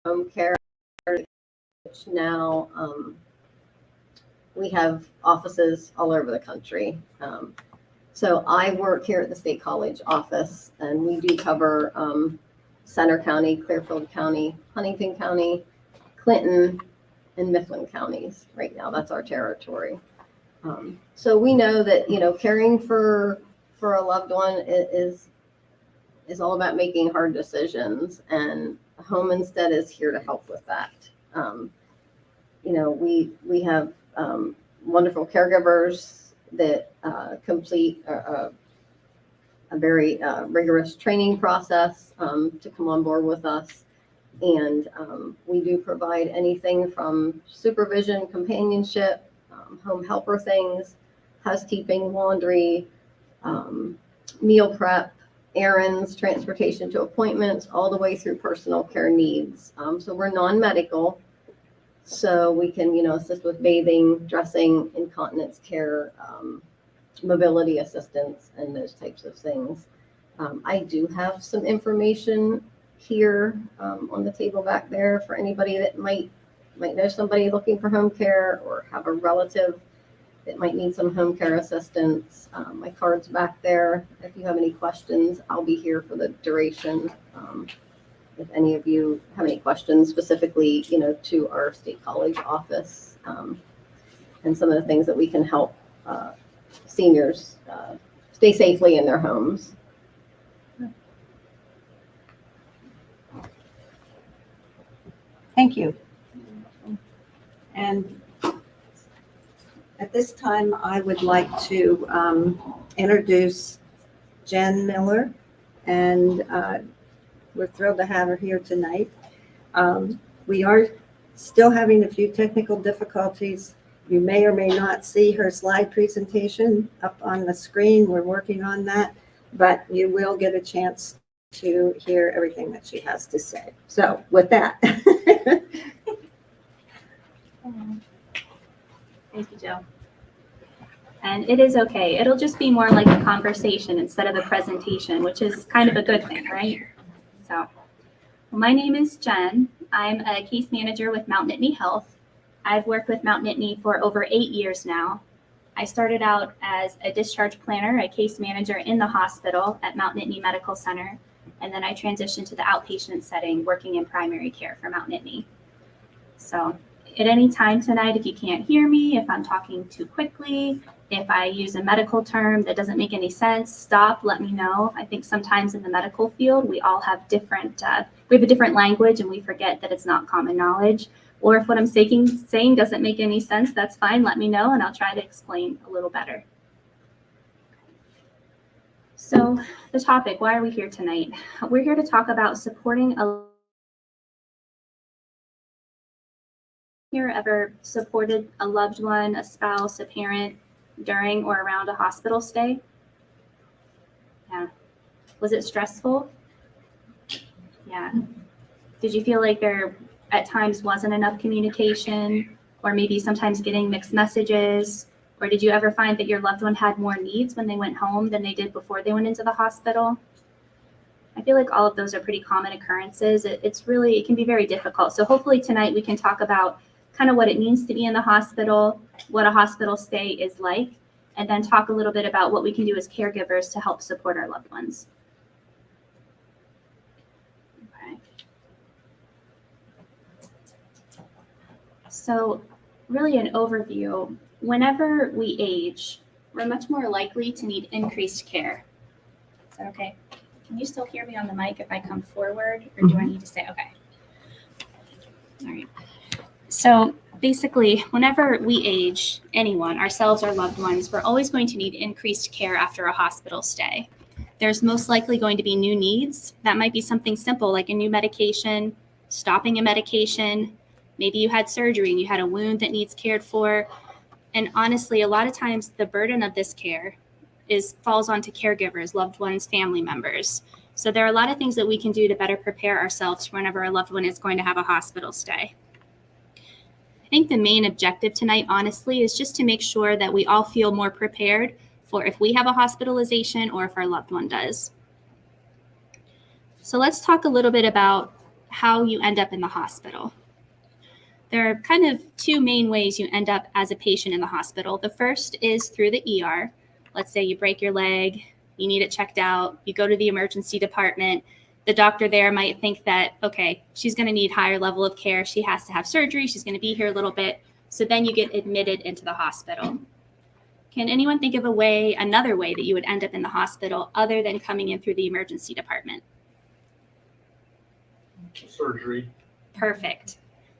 home care, which now we have offices all over the country. So I work here at the State College office, and we do cover Centre County, Clearfield County, Huntington County, Clinton, and Mifflin counties. Right now, that's our territory. So we know that, caring for a loved one is all about making hard decisions, and Home Instead is here to help with that. We have wonderful caregivers that complete a very rigorous training process to come on board with us. And we do provide anything from supervision, companionship, home helper things, housekeeping, laundry, meal prep, errands, transportation to appointments, all the way through personal care needs. So we're non-medical, so we can, assist with bathing, dressing, incontinence care, mobility assistance, and those types of things. I do have some information here on the table back there for anybody that might know somebody looking for home care or have a relative that might need some home care assistance. My card's back there. If you have any questions, I'll be here for the duration. If any of you have any questions specifically, to our State College office, and some of the things that we can help seniors stay safely in their homes. Thank you. And at this time, I would like to introduce Jen Miller, and we're thrilled to have her here tonight. We are still having a few technical difficulties. You may or may not see her slide presentation up on the screen. We're working on that, but you will get a chance to hear everything that she has to say. So with that. Thank you, Jill. And it is okay. It'll just be more like a conversation instead of a presentation, which is kind of a good thing, right? So, well, my name is Jen. I'm a case manager with Mount Nittany Health. I've worked with Mount Nittany for over 8 years now. I started out as a discharge planner, a case manager in the hospital at Mount Nittany Medical Center, and then I transitioned to the outpatient setting, working in primary care for Mount Nittany. So at any time tonight, if you can't hear me, if I'm talking too quickly, if I use a medical term that doesn't make any sense, stop, let me know. I think sometimes in the medical field, we all have different, we have a different language and we forget that it's not common knowledge. Or if what I'm saying doesn't make any sense, that's fine, let me know and I'll try to explain a little better. So the topic, why are we here tonight? We're here to talk about supporting Here ever supported a loved one, a spouse, a parent during or around a hospital stay? Yeah. Was it stressful? Yeah. Did you feel like there at times wasn't enough communication, or maybe sometimes getting mixed messages? Or did you ever find that your loved one had more needs when they went home than they did before they went into the hospital? I feel like all of those are pretty common occurrences. It can be very difficult. So hopefully tonight we can talk about kind of what it means to be in the hospital, what a hospital stay is like, and then talk a little bit about what we can do as caregivers to help support our loved ones. Okay. So really an overview, whenever we age, we're much more likely to need increased care. Is that okay? Can you still hear me on the mic if I come forward, or do I need to stay? Okay. All right. So basically, whenever we age, anyone, ourselves or loved ones, we're always going to need increased care after a hospital stay. There's most likely going to be new needs. That might be something simple like a new medication, stopping a medication. Maybe you had surgery and you had a wound that needs cared for. And honestly, a lot of times the burden of this care falls onto caregivers, loved ones, family members. So there are a lot of things that we can do to better prepare ourselves whenever a loved one is going to have a hospital stay. I think the main objective tonight, honestly, is just to make sure that we all feel more prepared for if we have a hospitalization or if our loved one does. So let's talk a little bit about how you end up in the hospital. There are kind of two main ways you end up as a patient in the hospital. The first is through the ER. Let's say you break your leg, you need it checked out, you go to the emergency department. The doctor there might think that, okay, she's going to need higher level of care. She has to have surgery. She's going to be here a little bit. So then you get admitted into the hospital. Can anyone think of another way that you would end up in the hospital other than coming in through the emergency department? Surgery. Perfect.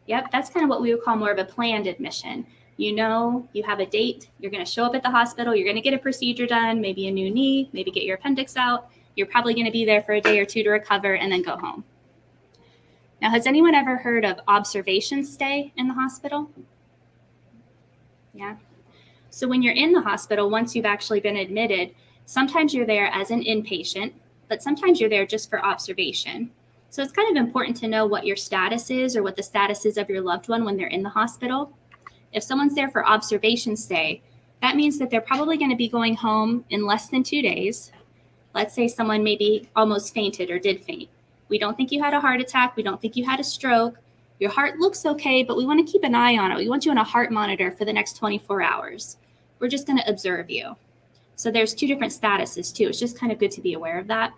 Yep, that's kind of what we would call more of a planned admission. You know, you have a date, you're going to show up at the hospital, you're going to get a procedure done, maybe a new knee, maybe get your appendix out. You're probably going to be there for a day or two to recover and then go home. Now, has anyone ever heard of observation stay in the hospital? Yeah. So when you're in the hospital, once you've actually been admitted, sometimes you're there as an inpatient, but sometimes you're there just for observation. So it's kind of important to know what your status is or what the status is of your loved one when they're in the hospital. If someone's there for observation stay, that means that they're probably going to be going home in less than 2 days. Let's say someone maybe almost fainted or did faint. We don't think you had a heart attack. We don't think you had a stroke. Your heart looks okay, but we want to keep an eye on it. We want you on a heart monitor for the next 24 hours. We're just going to observe you. So there's two different statuses too. It's just kind of good to be aware of that.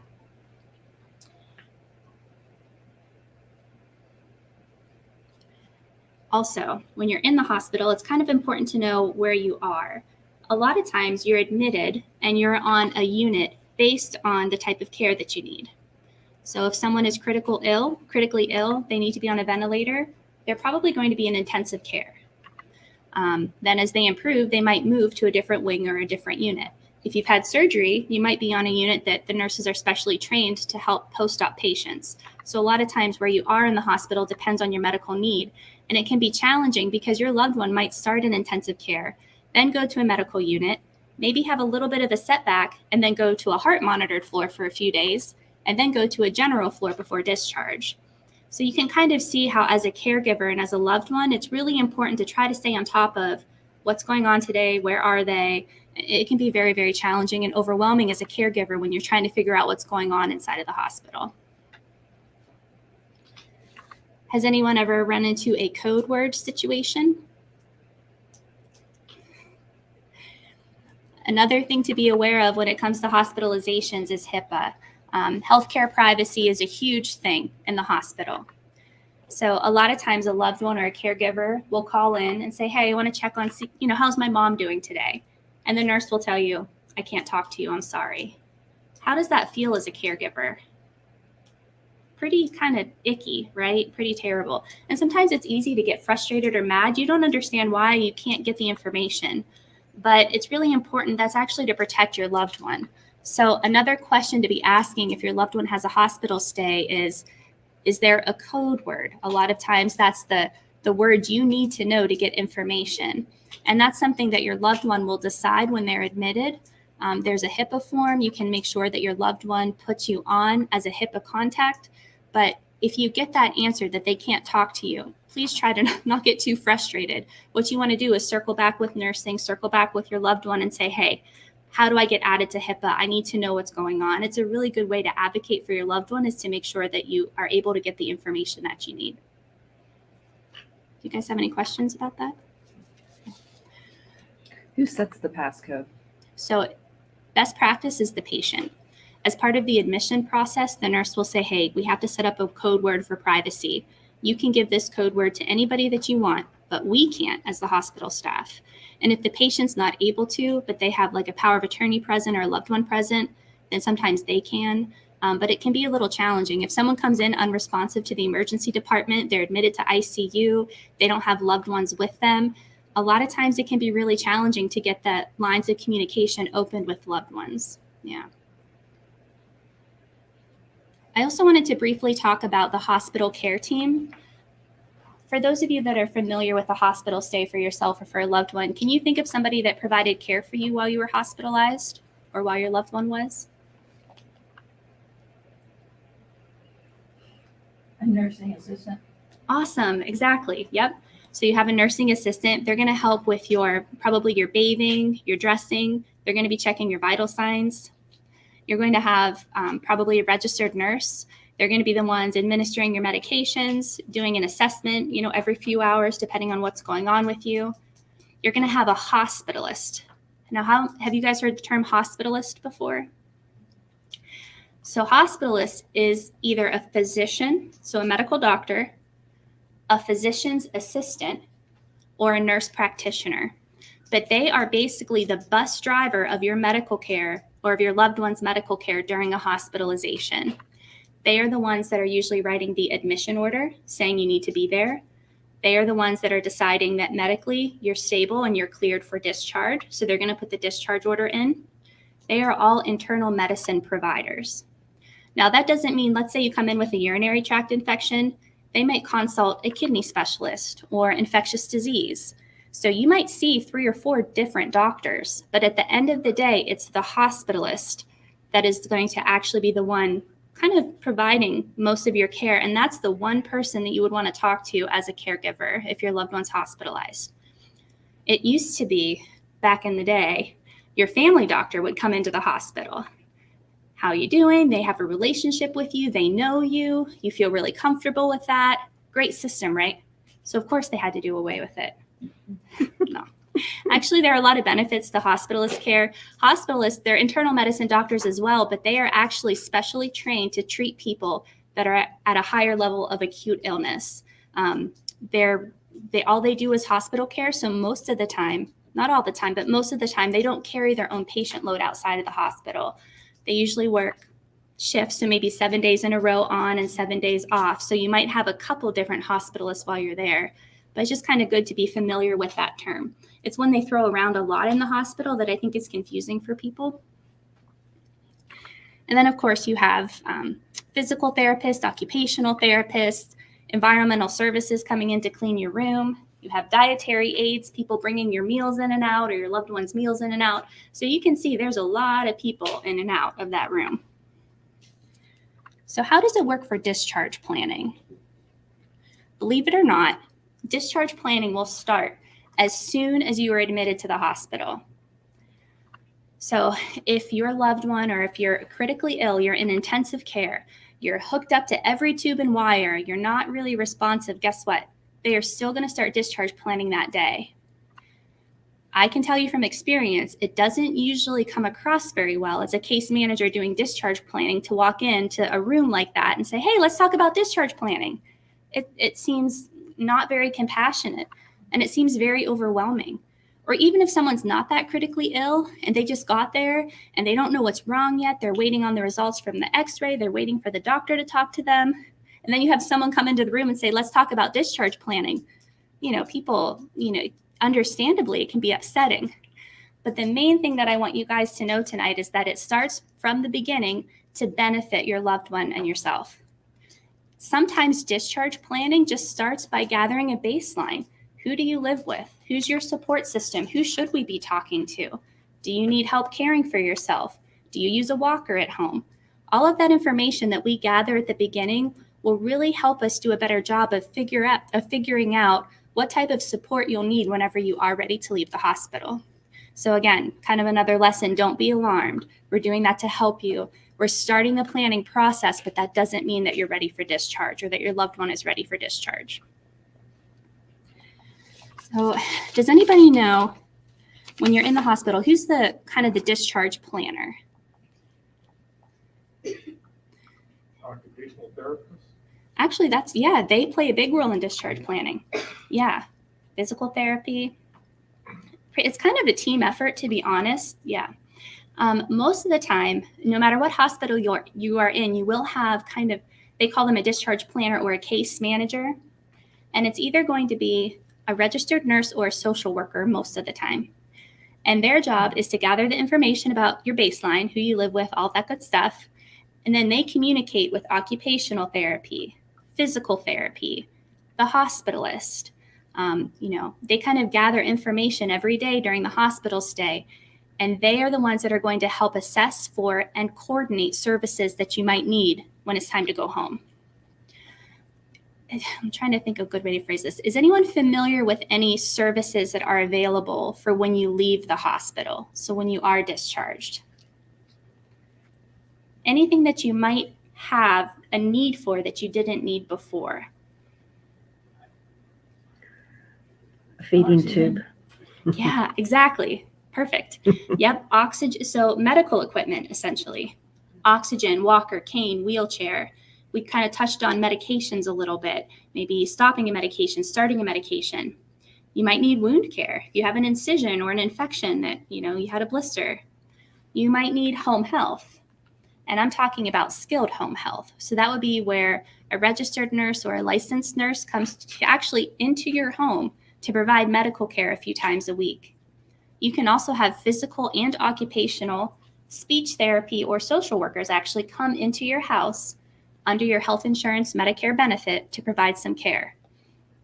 Also, when you're in the hospital, it's kind of important to know where you are. A lot of times you're admitted and you're on a unit based on the type of care that you need. So if someone is critically ill, they need to be on a ventilator, they're probably going to be in intensive care. Then as they improve, they might move to a different wing or a different unit. If you've had surgery, you might be on a unit that the nurses are specially trained to help post-op patients. So a lot of times where you are in the hospital depends on your medical need. And it can be challenging because your loved one might start in intensive care, then go to a medical unit, maybe have a little bit of a setback, and then go to a heart monitored floor for a few days, and then go to a general floor before discharge. So you can kind of see how as a caregiver and as a loved one, it's really important to try to stay on top of what's going on today, where are they. It can be very, very challenging and overwhelming as a caregiver when you're trying to figure out what's going on inside of the hospital. Has anyone ever run into a code word situation? Another thing to be aware of when it comes to hospitalizations is HIPAA. Healthcare privacy is a huge thing in the hospital. So a lot of times a loved one or a caregiver will call in and say, hey, I want to check on, how's my mom doing today? And the nurse will tell you, I can't talk to you, I'm sorry. How does that feel as a caregiver? Pretty kind of icky, right? Pretty terrible. And sometimes it's easy to get frustrated or mad. You don't understand why you can't get the information, but it's really important. That's actually to protect your loved one. So another question to be asking if your loved one has a hospital stay is there a code word? A lot of times that's the word you need to know to get information. And that's something that your loved one will decide when they're admitted. There's a HIPAA form. You can make sure that your loved one puts you on as a HIPAA contact. But if you get that answer that they can't talk to you, please try to not get too frustrated. What you want to do is circle back with nursing, circle back with your loved one and say, hey, how do I get added to HIPAA? I need to know what's going on. It's a really good way to advocate for your loved one is to make sure that you are able to get the information that you need. Do you guys have any questions about that? Who sets the passcode? So best practice is the patient. As part of the admission process, the nurse will say, hey, we have to set up a code word for privacy. You can give this code word to anybody that you want, but we can't as the hospital staff. And if the patient's not able to, but they have like a power of attorney present or a loved one present, then sometimes they can. But it can be a little challenging. If someone comes in unresponsive to the emergency department, they're admitted to ICU, they don't have loved ones with them, a lot of times it can be really challenging to get the lines of communication opened with loved ones. Yeah. I also wanted to briefly talk about the hospital care team. For those of you that are familiar with a hospital stay for yourself or for a loved one, can you think of somebody that provided care for you while you were hospitalized or while your loved one was? A nursing assistant. Awesome, exactly, yep. So you have a nursing assistant. They're gonna help with probably your bathing, your dressing. They're gonna be checking your vital signs. You're going to have probably a registered nurse. They're going to be the ones administering your medications, doing an assessment, every few hours, depending on what's going on with you. You're going to have a hospitalist. Now, have you guys heard the term hospitalist before? So hospitalist is either a physician, so a medical doctor, a physician's assistant, or a nurse practitioner. But they are basically the bus driver of your medical care or of your loved one's medical care during a hospitalization. They are the ones that are usually writing the admission order, saying you need to be there. They are the ones that are deciding that medically you're stable and you're cleared for discharge. So they're going to put the discharge order in. They are all internal medicine providers. Now, that doesn't mean, let's say you come in with a urinary tract infection, they might consult a kidney specialist or infectious disease. So you might see 3 or 4 different doctors, but at the end of the day, it's the hospitalist that is going to actually be the one kind of providing most of your care. And that's the one person that you would want to talk to as a caregiver if your loved one's hospitalized. It used to be, back in the day, your family doctor would come into the hospital. How are you doing? They have a relationship with you. They know you. You feel really comfortable with that. Great system, right? So of course they had to do away with it. No. Actually, there are a lot of benefits to hospitalist care. Hospitalists, they're internal medicine doctors as well, but they are actually specially trained to treat people that are at a higher level of acute illness. All they do is hospital care. So most of the time, not all the time, but most of the time, they don't carry their own patient load outside of the hospital. They usually work shifts, so maybe 7 days in a row on and 7 days off. So you might have a couple different hospitalists while you're there, but it's just kind of good to be familiar with that term. It's one they throw around a lot in the hospital that I think is confusing for people. And then, of course, you have physical therapists, occupational therapists, environmental services coming in to clean your room. You have dietary aides, people bringing your meals in and out or your loved one's meals in and out. So you can see there's a lot of people in and out of that room. So how does it work for discharge planning? Believe it or not, discharge planning will start as soon as you are admitted to the hospital. So if your loved one or if you're critically ill, you're in intensive care, you're hooked up to every tube and wire, you're not really responsive, guess what? They are still going to start discharge planning that day. I can tell you from experience, it doesn't usually come across very well as a case manager doing discharge planning to walk into a room like that and say, hey, let's talk about discharge planning. It seems not very compassionate and it seems very overwhelming. Or even if someone's not that critically ill and they just got there and they don't know what's wrong yet, they're waiting on the results from the x-ray, they're waiting for the doctor to talk to them. And then you have someone come into the room and say, let's talk about discharge planning. People, understandably, it can be upsetting. But the main thing that I want you guys to know tonight is that it starts from the beginning to benefit your loved one and yourself. Sometimes discharge planning just starts by gathering a baseline. Who do you live with? Who's your support system? Who should we be talking to? Do you need help caring for yourself? Do you use a walker at home? All of that information that we gather at the beginning will really help us do a better job of figuring out what type of support you'll need whenever you are ready to leave the hospital. So again, kind of another lesson, don't be alarmed. We're doing that to help you. We're starting the planning process, but that doesn't mean that you're ready for discharge or that your loved one is ready for discharge. So does anybody know, when you're in the hospital, who's the kind of the discharge planner? Occupational therapist? Actually, they play a big role in discharge planning. Yeah, physical therapy. It's kind of a team effort, to be honest. Yeah. Most of the time, no matter what hospital you are in, you will have they call them a discharge planner or a case manager. And it's either going to be a registered nurse or a social worker most of the time. And their job is to gather the information about your baseline, who you live with, all that good stuff. And then they communicate with occupational therapy, physical therapy, the hospitalist. They kind of gather information every day during the hospital stay. And they are the ones that are going to help assess for and coordinate services that you might need when it's time to go home. I'm trying to think of a good way to phrase this. Is anyone familiar with any services that are available for when you leave the hospital? So when you are discharged? Anything that you might have a need for that you didn't need before? A feeding Oxygen. tube. Yeah, exactly. Perfect. Yep. Oxygen. So medical equipment, essentially. Oxygen, walker, cane, wheelchair. We kind of touched on medications a little bit, maybe stopping a medication, starting a medication. You might need wound care. If you have an incision or an infection that, you had a blister. You might need home health. And I'm talking about skilled home health. So that would be where a registered nurse or a licensed nurse comes actually into your home to provide medical care a few times a week. You can also have physical and occupational speech therapy or social workers actually come into your house under your health insurance Medicare benefit to provide some care.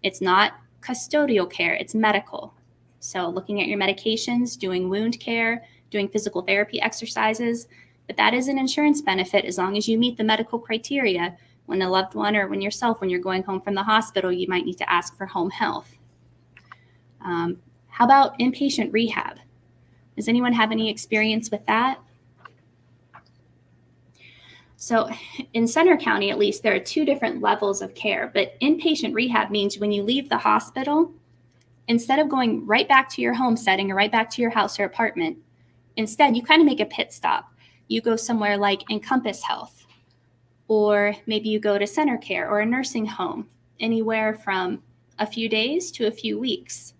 It's not custodial care, it's medical. So looking at your medications, doing wound care, doing physical therapy exercises, but that is an insurance benefit as long as you meet the medical criteria. When a loved one or when you're going home from the hospital, you might need to ask for home health. How about inpatient rehab? Does anyone have any experience with that? So in Centre County, at least, there are 2 different levels of care, but inpatient rehab means when you leave the hospital, instead of going right back to your home setting or right back to your house or apartment, instead you kind of make a pit stop. You go somewhere like Encompass Health, or maybe you go to Center Care or a nursing home, anywhere from a few days to a few weeks.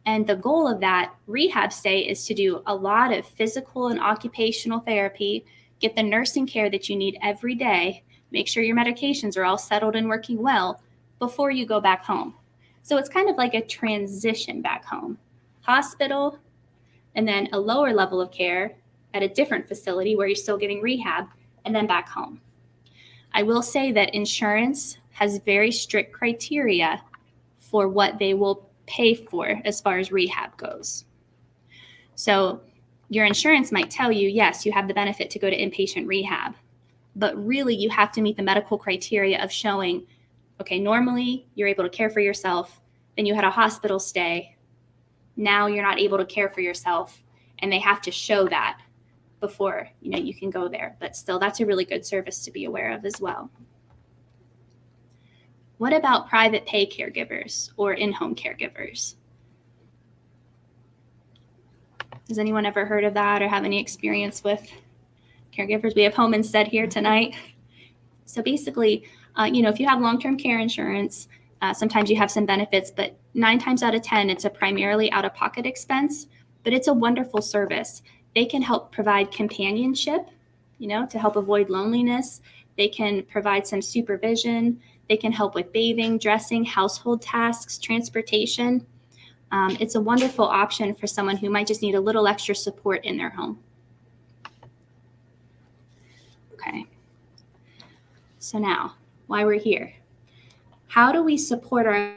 And the goal of that rehab stay is to do a lot of physical and occupational therapy, get the nursing care that you need every day, make sure your medications are all settled and working well before you go back home. So it's kind of like a transition back home. Hospital, and then a lower level of care at a different facility where you're still getting rehab, and then back home. I will say that insurance has very strict criteria for what they will pay for as far as rehab goes. So your insurance might tell you, yes, you have the benefit to go to inpatient rehab, but really you have to meet the medical criteria of showing, okay, normally you're able to care for yourself, then you had a hospital stay, now you're not able to care for yourself, and they have to show that before you can go there. But still, that's a really good service to be aware of as well. What about private pay caregivers or in-home caregivers? Has anyone ever heard of that or have any experience with caregivers? We have Home Instead here tonight. So basically, if you have long-term care insurance, sometimes you have some benefits, but 9 times out of 10, it's a primarily out-of-pocket expense, but it's a wonderful service. They can help provide companionship, to help avoid loneliness. They can provide some supervision. They can help with bathing, dressing, household tasks, transportation. It's a wonderful option for someone who might just need a little extra support in their home. Okay. So now, why we're here. How do we support our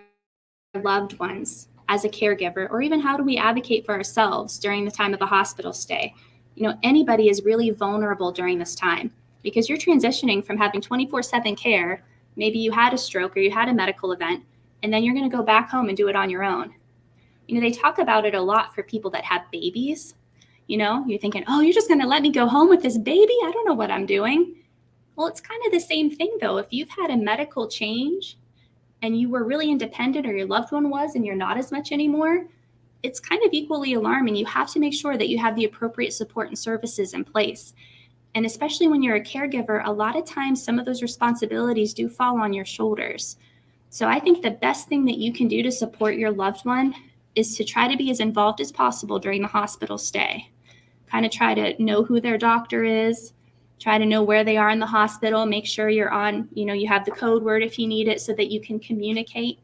loved ones as a caregiver, or even how do we advocate for ourselves during the time of a hospital stay? Anybody is really vulnerable during this time because you're transitioning from having 24/7 care. Maybe you had a stroke or you had a medical event, and then you're going to go back home and do it on your own. They talk about it a lot for people that have babies. You're thinking, oh, you're just going to let me go home with this baby? I don't know what I'm doing. Well, it's kind of the same thing, though. If you've had a medical change and you were really independent, or your loved one was, and you're not as much anymore, it's kind of equally alarming. You have to make sure that you have the appropriate support and services in place. And especially when you're a caregiver, a lot of times some of those responsibilities do fall on your shoulders. So I think the best thing that you can do to support your loved one is to try to be as involved as possible during the hospital stay. Kind of try to know who their doctor is, try to know where they are in the hospital, make sure you're on, you have the code word if you need it so that you can communicate.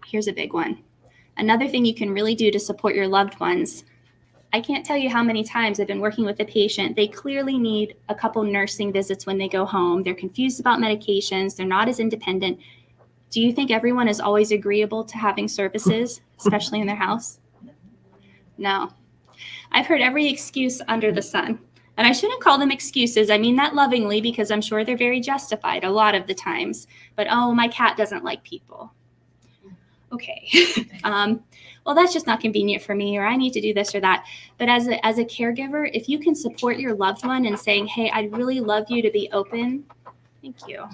Here's a big one. Another thing you can really do to support your loved ones. I can't tell you how many times I've been working with a patient. They clearly need a couple nursing visits when they go home. They're confused about medications. They're not as independent. Do you think everyone is always agreeable to having services, especially in their house? No. I've heard every excuse under the sun. And I shouldn't call them excuses. I mean that lovingly because I'm sure they're very justified a lot of the times. But, oh, my cat doesn't like people. Okay. well, that's just not convenient for me, or I need to do this or that. But as a caregiver, if you can support your loved one and saying, hey, I'd really love you to be open. Thank you.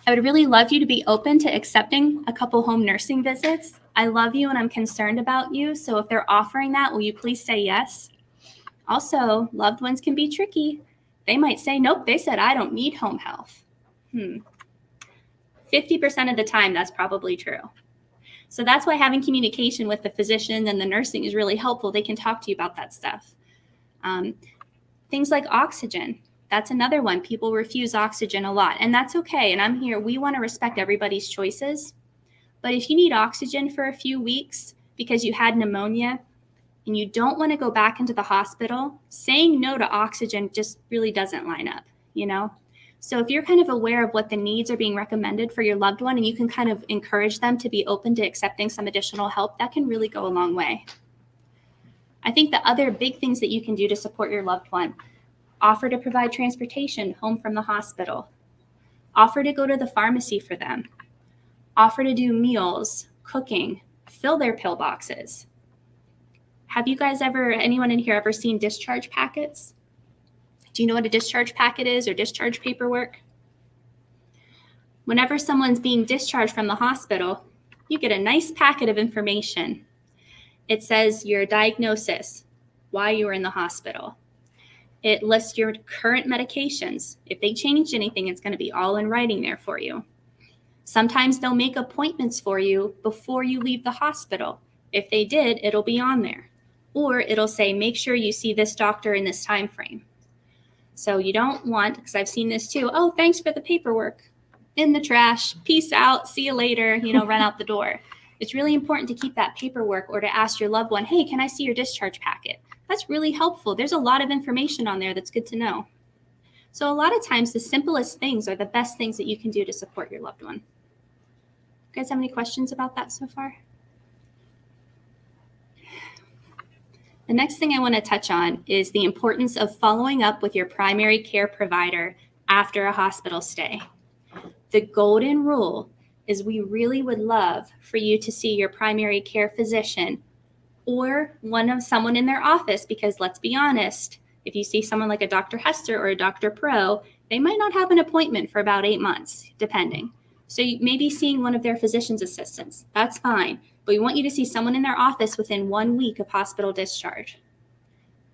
I would really love you to be open to accepting a couple home nursing visits. I love you and I'm concerned about you. So if they're offering that, will you please say yes? Also, loved ones can be tricky. They might say, nope, they said I don't need home health. 50% of the time, that's probably true. So that's why having communication with the physician and the nursing is really helpful. They can talk to you about that stuff. Things like oxygen. That's another one. People refuse oxygen a lot, and that's okay. And I'm here. We want to respect everybody's choices. But if you need oxygen for a few weeks because you had pneumonia and you don't want to go back into the hospital, saying no to oxygen just really doesn't line up, you know? So if you're kind of aware of what the needs are being recommended for your loved one and you can kind of encourage them to be open to accepting some additional help, that can really go a long way. I think the other big things that you can do to support your loved one: offer to provide transportation home from the hospital, offer to go to the pharmacy for them, offer to do meals, cooking, fill their pill boxes. Have you guys anyone in here ever seen discharge packets? Do you know what a discharge packet is, or discharge paperwork? Whenever someone's being discharged from the hospital, you get a nice packet of information. It says your diagnosis, why you were in the hospital. It lists your current medications. If they changed anything, it's going to be all in writing there for you. Sometimes they'll make appointments for you before you leave the hospital. If they did, it'll be on there. Or it'll say, make sure you see this doctor in this time frame. So you don't want, because I've seen this too, oh, thanks for the paperwork. In the trash, peace out, see you later, run out the door. It's really important to keep that paperwork, or to ask your loved one, hey, can I see your discharge packet? That's really helpful. There's a lot of information on there that's good to know. So a lot of times the simplest things are the best things that you can do to support your loved one. You guys have any questions about that so far? The next thing I want to touch on is the importance of following up with your primary care provider after a hospital stay. The golden rule is we really would love for you to see your primary care physician or someone in their office, because let's be honest, if you see someone like a Dr. Hester or a Dr. Pro, they might not have an appointment for about 8 months, depending. So you may be seeing one of their physician's assistants. That's fine. But we want you to see someone in their office within 1 week of hospital discharge.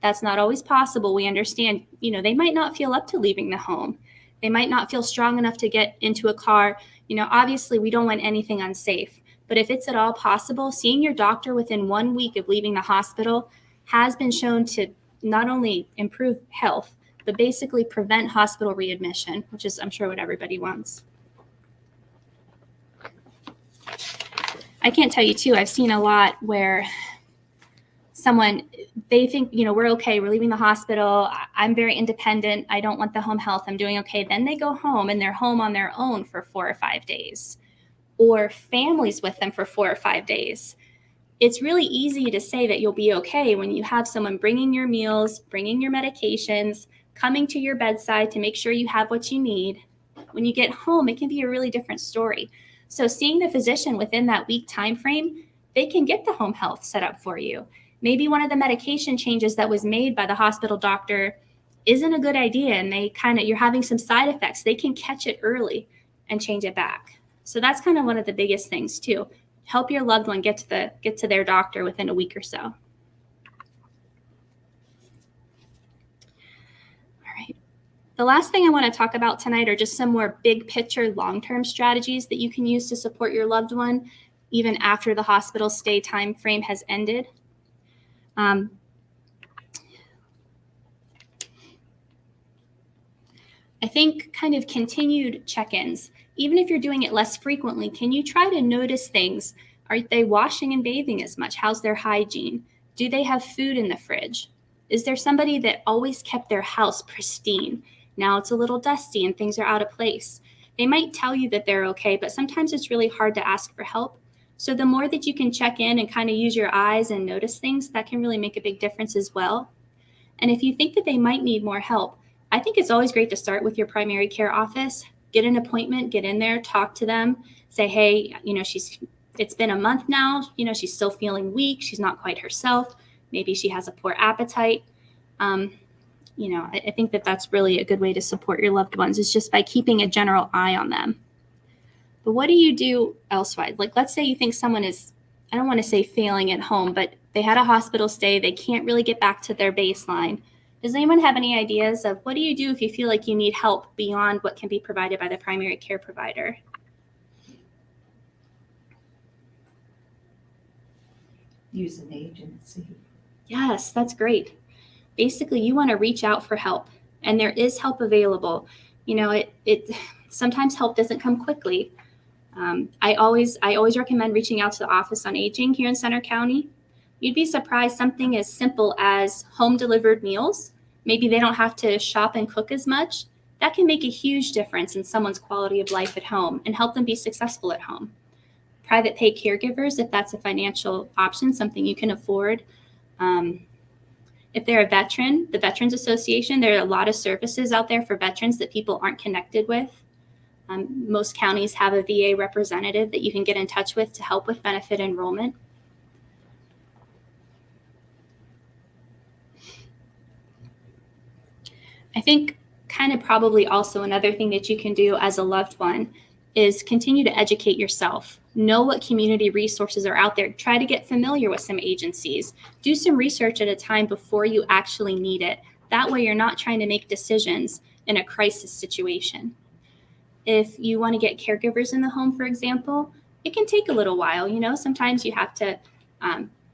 That's not always possible. We understand, they might not feel up to leaving the home. They might not feel strong enough to get into a car. Obviously we don't want anything unsafe. But if it's at all possible, seeing your doctor within 1 week of leaving the hospital has been shown to not only improve health, but basically prevent hospital readmission, which is, I'm sure, what everybody wants. I can't tell you too, I've seen a lot where they think, we're okay, we're leaving the hospital, I'm very independent, I don't want the home health, I'm doing okay. Then they go home and they're home on their own for 4 or 5 days, or families with them for 4 or 5 days. It's really easy to say that you'll be okay when you have someone bringing your meals, bringing your medications, coming to your bedside to make sure you have what you need. When you get home, it can be a really different story. So seeing the physician within that week time frame, they can get the home health set up for you. Maybe one of the medication changes that was made by the hospital doctor isn't a good idea, and you're having some side effects. They can catch it early and change it back. So that's kind of one of the biggest things too. Help your loved one get to their doctor within a week or so. All right. The last thing I want to talk about tonight are just some more big picture, long-term strategies that you can use to support your loved one even after the hospital stay time frame has ended. I think kind of continued check-ins. Even if you're doing it less frequently, can you try to notice things? Are they washing and bathing as much? How's their hygiene? Do they have food in the fridge? Is there somebody that always kept their house pristine? Now it's a little dusty and things are out of place. They might tell you that they're okay, but sometimes it's really hard to ask for help. So the more that you can check in and kind of use your eyes and notice things, that can really make a big difference as well. And if you think that they might need more help, I think it's always great to start with your primary care office, get an appointment, get in there, talk to them, say, hey, she's it's been a month now, she's still feeling weak, she's not quite herself, maybe she has a poor appetite. I think that that's really a good way to support your loved ones, is just by keeping a general eye on them. But what do you do elsewise? Like, let's say you think someone is, I don't want to say failing at home, but they had a hospital stay, they can't really get back to their baseline. Does anyone have any ideas of what do you do if you feel like you need help beyond what can be provided by the primary care provider? Use an agency. Yes, that's great. Basically, you want to reach out for help, and there is help available. It sometimes help doesn't come quickly. I always recommend reaching out to the Office on Aging here in Centre County. You'd be surprised, something as simple as home delivered meals. Maybe they don't have to shop and cook as much. That can make a huge difference in someone's quality of life at home and help them be successful at home. Private pay caregivers, if that's a financial option, something you can afford. If they're a veteran, the Veterans Association, there are a lot of services out there for veterans that people aren't connected with. Most counties have a VA representative that you can get in touch with to help with benefit enrollment. I think kind of probably also another thing that you can do as a loved one is continue to educate yourself. Know what community resources are out there. Try to get familiar with some agencies. Do some research at a time before you actually need it. That way you're not trying to make decisions in a crisis situation. If you want to get caregivers in the home, for example, it can take a little while. Sometimes you have to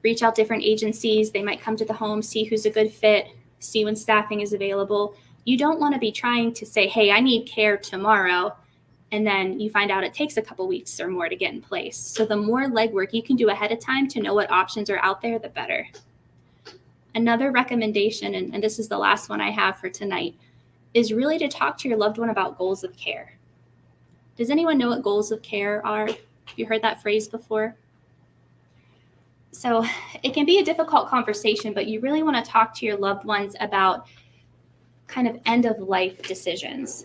reach out different agencies. They might come to the home, see who's a good fit, see when staffing is available. You don't want to be trying to say, hey, I need care tomorrow, and then you find out it takes a couple weeks or more to get in place. So the more legwork you can do ahead of time to know what options are out there, the better. Another recommendation, and this is the last one I have for tonight, is really to talk to your loved one about goals of care. Does anyone know what goals of care are? Have you heard that phrase before? So it can be a difficult conversation, but you really want to talk to your loved ones about kind of end of life decisions.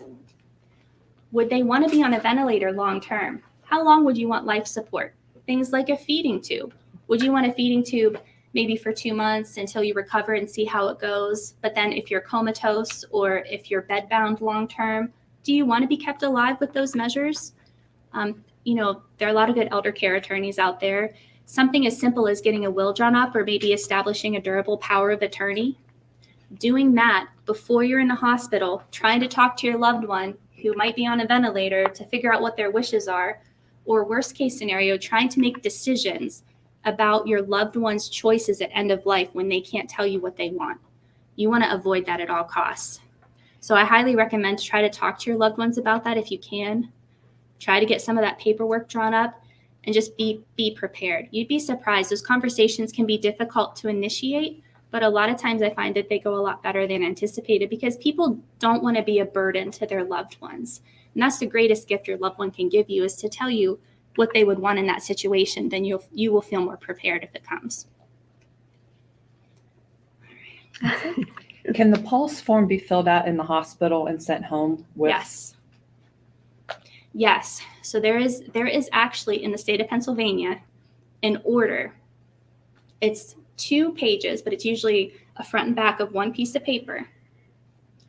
Would they want to be on a ventilator long term? How long would you want life support? Things like a feeding tube. Would you want a feeding tube maybe for 2 months until you recover and see how it goes? But then if you're comatose or if you're bedbound long term, do you want to be kept alive with those measures? There are a lot of good elder care attorneys out there. Something as simple as getting a will drawn up or maybe establishing a durable power of attorney. Doing that before you're in the hospital, trying to talk to your loved one who might be on a ventilator to figure out what their wishes are, or worst case scenario, trying to make decisions about your loved one's choices at end of life when they can't tell you what they want. You want to avoid that at all costs. So I highly recommend to try to talk to your loved ones about that if you can. Try to get some of that paperwork drawn up and just be prepared. You'd be surprised. Those conversations can be difficult to initiate, but a lot of times I find that they go a lot better than anticipated because people don't want to be a burden to their loved ones. And that's the greatest gift your loved one can give you, is to tell you what they would want in that situation. Then you will feel more prepared if it comes. Can the pulse form be filled out in the hospital and sent home with? Yes. So there is actually in the state of Pennsylvania an order. It's 2 pages, but it's usually a front and back of one piece of paper.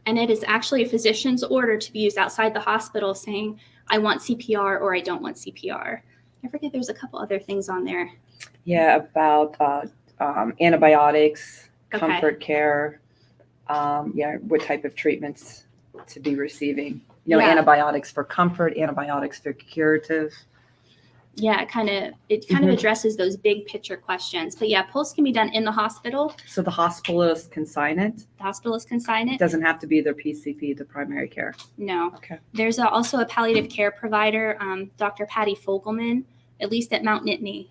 And it is actually a physician's order to be used outside the hospital saying, I want CPR or I don't want CPR. I forget, there's a couple other things on there. Yeah, about antibiotics, Okay. comfort care, what type of treatments to be receiving. Antibiotics for comfort, antibiotics for curative. Yeah, it kind of addresses those big picture questions. But yeah, pulse can be done in the hospital. So the hospitalist can sign it? The hospitalist can sign It it. doesn't have to be their PCP, the primary care. No. Okay. There's also a palliative care provider, Dr. Patty Fogelman, at least at Mount Nittany.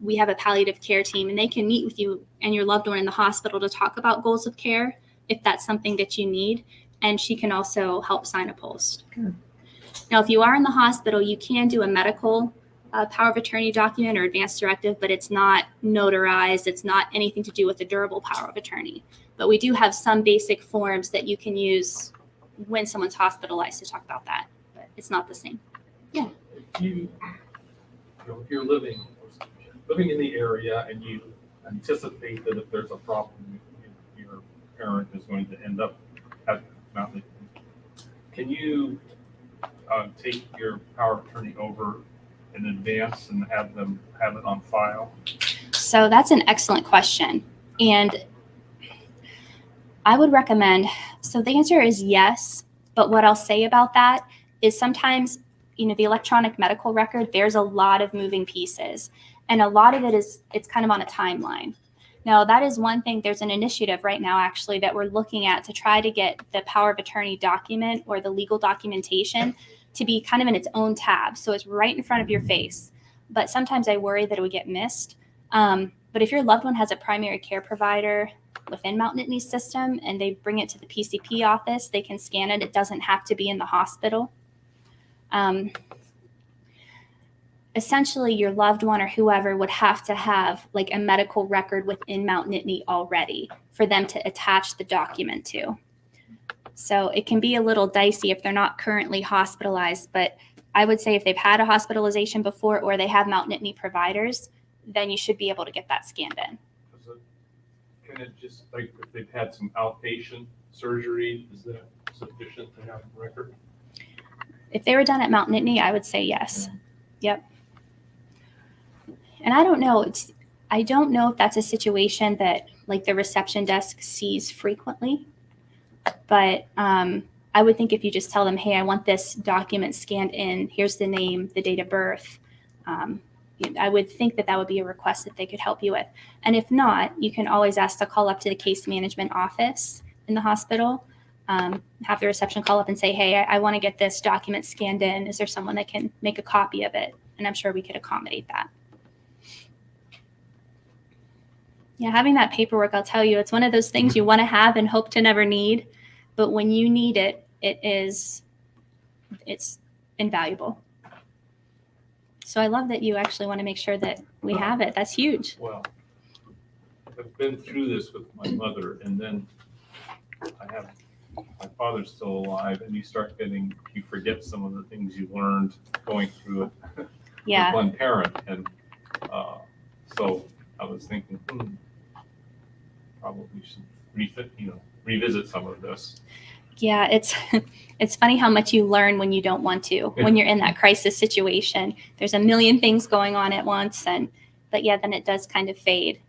We have a palliative care team, and they can meet with you and your loved one in the hospital to talk about goals of care if that's something that you need. And she can also help sign a pulse. Good. Now, if you are in the hospital, you can do a medical power of attorney document or advance directive, but it's not notarized. It's not anything to do with the durable power of attorney. But we do have some basic forms that you can use when someone's hospitalized to talk about that. But it's not the same. Yeah. if you're living in the area and you anticipate that if there's a problem, your parent is going to end up at Mount Nittany, can you take your power of attorney over in advance and have it on file? So that's an excellent question. And I would recommend, so the answer is yes, but what I'll say about that is sometimes, the electronic medical record, there's a lot of moving pieces, and a lot of it's kind of on a timeline. Now, that is one thing. There's an initiative right now, actually, that we're looking at to try to get the power of attorney document or the legal documentation to be kind of in its own tab. So it's right in front of your face. But sometimes I worry that it would get missed. But if your loved one has a primary care provider within Mount Nittany's system and they bring it to the PCP office, they can scan it. It doesn't have to be in the hospital. Essentially, your loved one or whoever would have to have like a medical record within Mount Nittany already for them to attach the document to. So it can be a little dicey if they're not currently hospitalized, but I would say if they've had a hospitalization before or they have Mount Nittany providers, then you should be able to get that scanned in. Can it just, like, if they've had some outpatient surgery, is that sufficient to have a record? If they were done at Mount Nittany, I would say yes. Yep. And I don't know if that's a situation that like the reception desk sees frequently, but I would think if you just tell them, hey, I want this document scanned in, here's the name, the date of birth, I would think that would be a request that they could help you with. And if not, you can always ask to call up to the case management office in the hospital, have the reception call up and say, hey, I want to get this document scanned in. Is there someone that can make a copy of it? And I'm sure we could accommodate that. Yeah, having that paperwork, I'll tell you, it's one of those things you want to have and hope to never need. But when you need it, it's invaluable. So I love that you actually want to make sure that we have it. That's huge. Well, I've been through this with my mother, and then I have my father's still alive, and you forget some of the things you learned going through it Yeah. with one parent. And so I was thinking, probably should revisit some of this. Yeah, it's funny how much you learn when you don't want to, when you're in that crisis situation. There's a million things going on at once, but then it does kind of fade.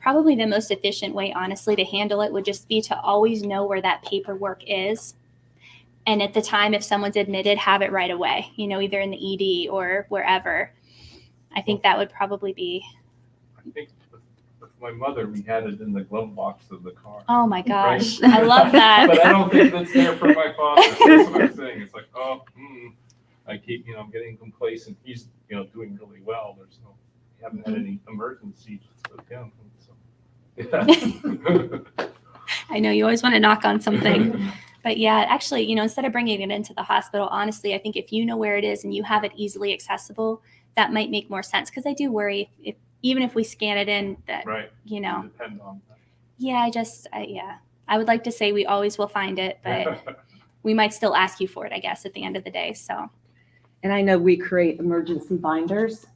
Probably the most efficient way, honestly, to handle it would just be to always know where that paperwork is. And at the time, if someone's admitted, have it right away, either in the ED or wherever. I think that would probably be. I think with my mother, we had it in the glove box of the car. Oh my gosh, Right? I love that. But I don't think that's there for my father. That's what I'm saying. It's like, I keep, I'm getting complacent. He's, doing really well. We haven't had any emergencies with him. So, yeah. I know you always want to knock on something. But yeah, actually, instead of bringing it into the hospital, honestly, I think if you know where it is and you have it easily accessible, that might make more sense. Because I do worry even if we scan it in, that, Right. Depend on that. Yeah, I would like to say we always will find it, but we might still ask you for it, I guess, at the end of the day. So. And I know we create emergency binders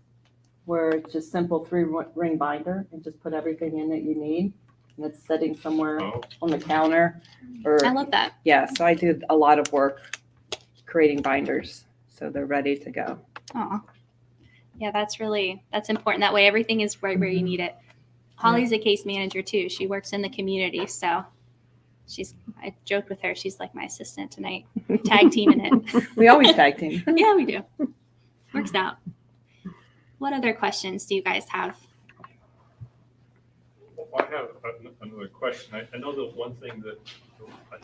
where it's just simple 3-ring binder and just put everything in that you need. And it's sitting somewhere on the counter. I love that. Yeah, so I do a lot of work creating binders so they're ready to go. Oh, yeah, that's important. That way everything is right where you need it. Holly's a case manager too. She works in the community. So I joked with her. She's like my assistant tonight, tag teaming it. We always tag team. Yeah, we do. Works out. What other questions do you guys have? Well, I have another question. I know that one thing that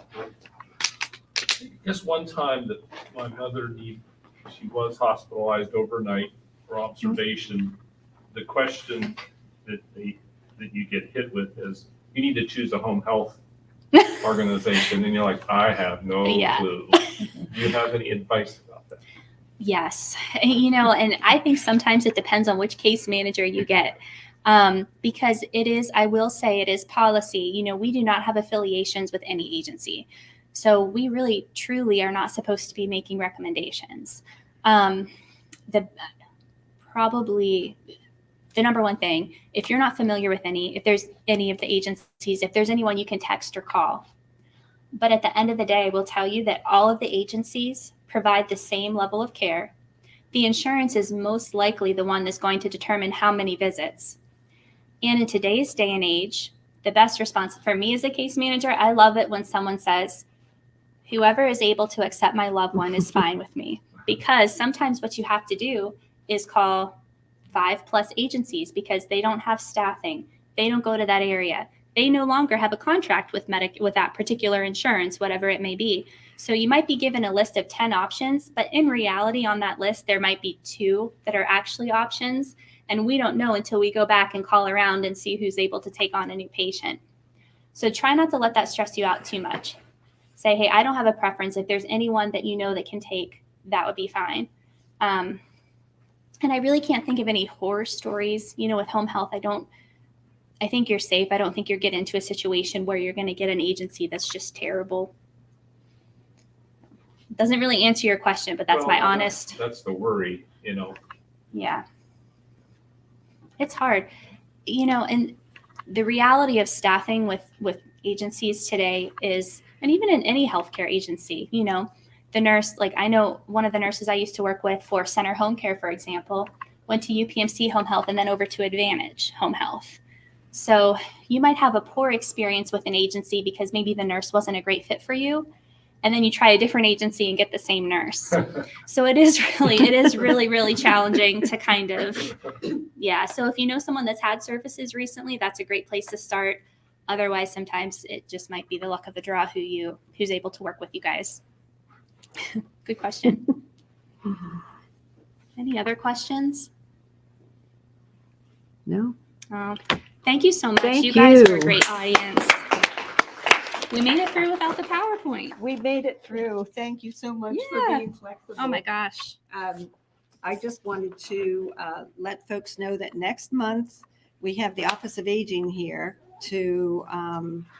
I guess one time that my mother she was hospitalized overnight for observation. The question that you get hit with is you need to choose a home health organization, and you're like, I have no clue. Do you have any advice about that? Yes. And I think sometimes it depends on which case manager you get. Because I will say it is policy. We do not have affiliations with any agency. So we really, truly are not supposed to be making recommendations. probably the number one thing. If you're not familiar with if there's any of the agencies, if there's anyone you can text or call. But at the end of the day, we'll tell you that all of the agencies provide the same level of care. The insurance is most likely the one that's going to determine how many visits. And in today's day and age, the best response for me as a case manager, I love it when someone says, whoever is able to accept my loved one is fine with me. Because sometimes what you have to do is call 5+ agencies because they don't have staffing. They don't go to that area. They no longer have a contract with that particular insurance, whatever it may be. So you might be given a list of 10 options, but in reality on that list, there might be 2 that are actually options. And we don't know until we go back and call around and see who's able to take on a new patient. So try not to let that stress you out too much. Say, hey, I don't have a preference. If there's anyone that you know that can take, that would be fine. And I really can't think of any horror stories, with home health. I think you're safe. I don't think you're getting into a situation where you're going to get an agency that's just terrible. Doesn't really answer your question, but that's my honest. That's the worry, Yeah. It's hard, and the reality of staffing with agencies today is, and even in any healthcare agency, the nurse, like I know one of the nurses I used to work with for Center Home Care, for example, went to UPMC Home Health and then over to Advantage Home Health. So you might have a poor experience with an agency because maybe the nurse wasn't a great fit for you. And then you try a different agency and get the same nurse. So it is really, really challenging to kind of, yeah. So if you know someone that's had services recently, that's a great place to start. Otherwise, sometimes it just might be the luck of the draw who's able to work with you guys. Good question. Any other questions? No? Thank you so much. Thank You guys were a you. great audience. We made it through without the PowerPoint. We made it through. Thank you so much Yeah. for being flexible. Oh my gosh. I just wanted to let folks know that next month we have the Office of Aging here to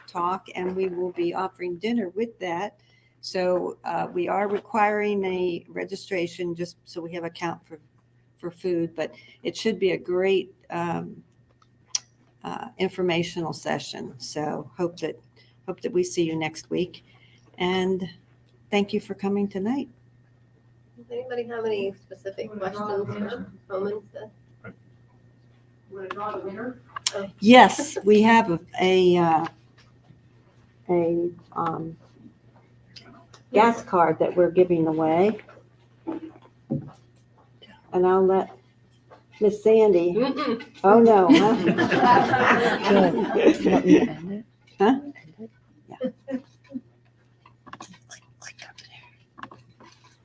talk, and we will be offering dinner with that. So we are requiring a registration just so we have a count for food, but it should be a great informational session. So hope that we see you next week. And thank you for coming tonight. Does anybody have any specific questions for Roman? Want to draw the winner? Yes, we have a gas card that we're giving away. And I'll let Miss Sandy. Oh, no. Huh? Good. You want me to end it? Huh? End it? Yeah.